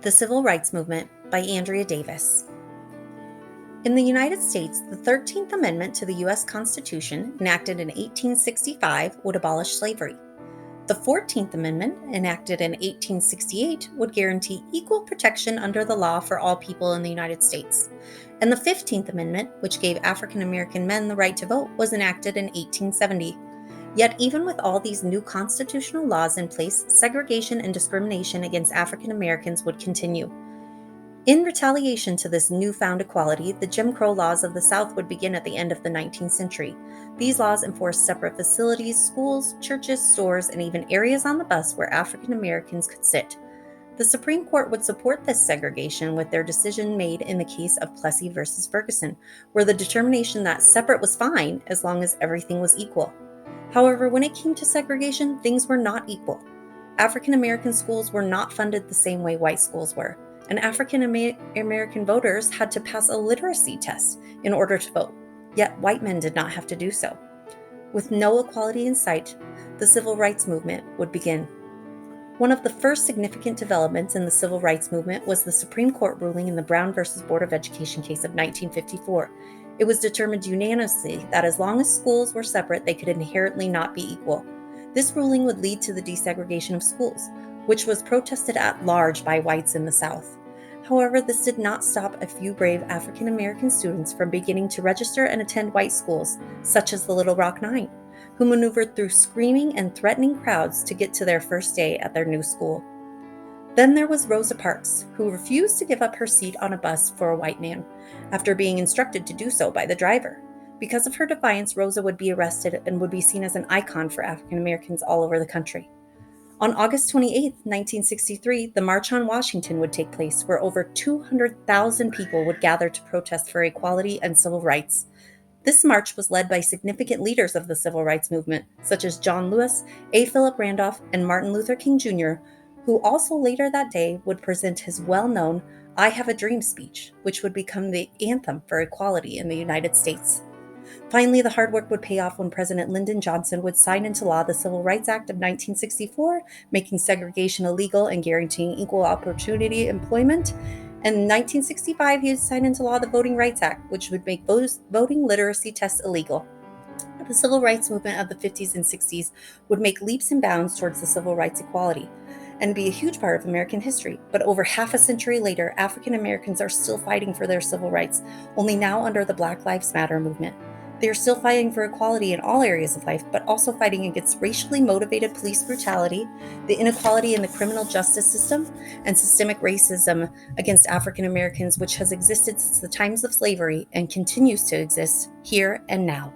The Civil Rights Movement by Andrea Davis. In the United States, the 13th Amendment to the U.S. Constitution, enacted in 1865, would abolish slavery. The 14th Amendment, enacted in 1868, would guarantee equal protection under the law for all people in the United States. And the 15th Amendment, which gave African American men the right to vote, was enacted in 1870. Yet even with all these new constitutional laws in place, segregation and discrimination against African Americans would continue. In retaliation to this newfound equality, the Jim Crow laws of the South would begin at the end of the 19th century. These laws enforced separate facilities, schools, churches, stores, and even areas on the bus where African Americans could sit. The Supreme Court would support this segregation with their decision made in the case of Plessy versus Ferguson, where the determination that separate was fine as long as everything was equal. However, when it came to segregation, things were not equal. African American schools were not funded the same way white schools were, and African American voters had to pass a literacy test in order to vote, yet white men did not have to do so. With no equality in sight, the Civil Rights Movement would begin. One of the first significant developments in the Civil Rights Movement was the Supreme Court ruling in the Brown versus Board of Education case of 1954. It was determined unanimously that as long as schools were separate, they could inherently not be equal. This ruling would lead to the desegregation of schools, which was protested at large by whites in the South. However, this did not stop a few brave African American students from beginning to register and attend white schools, such as the Little Rock Nine, who maneuvered through screaming and threatening crowds to get to their first day at their new school. Then there was Rosa Parks, who refused to give up her seat on a bus for a white man, after being instructed to do so by the driver. Because of her defiance, Rosa would be arrested and would be seen as an icon for African Americans all over the country. On August 28, 1963, the March on Washington would take place, where over 200,000 people would gather to protest for equality and civil rights. This march was led by significant leaders of the civil rights movement, such as John Lewis, A. Philip Randolph, and Martin Luther King Jr., who also later that day would present his well-known I Have a Dream speech, which would become the anthem for equality in the United States. Finally, the hard work would pay off when President Lyndon Johnson would sign into law the Civil Rights Act of 1964, making segregation illegal and guaranteeing equal opportunity employment. And in 1965, he would sign into law the Voting Rights Act, which would make voting literacy tests illegal. The civil rights movement of the 50s and 60s would make leaps and bounds towards the civil rights equality and be a huge part of American history. But over half a century later, African Americans are still fighting for their civil rights, only now under the Black Lives Matter movement. They are still fighting for equality in all areas of life, but also fighting against racially motivated police brutality, the inequality in the criminal justice system, and systemic racism against African Americans, which has existed since the times of slavery and continues to exist here and now.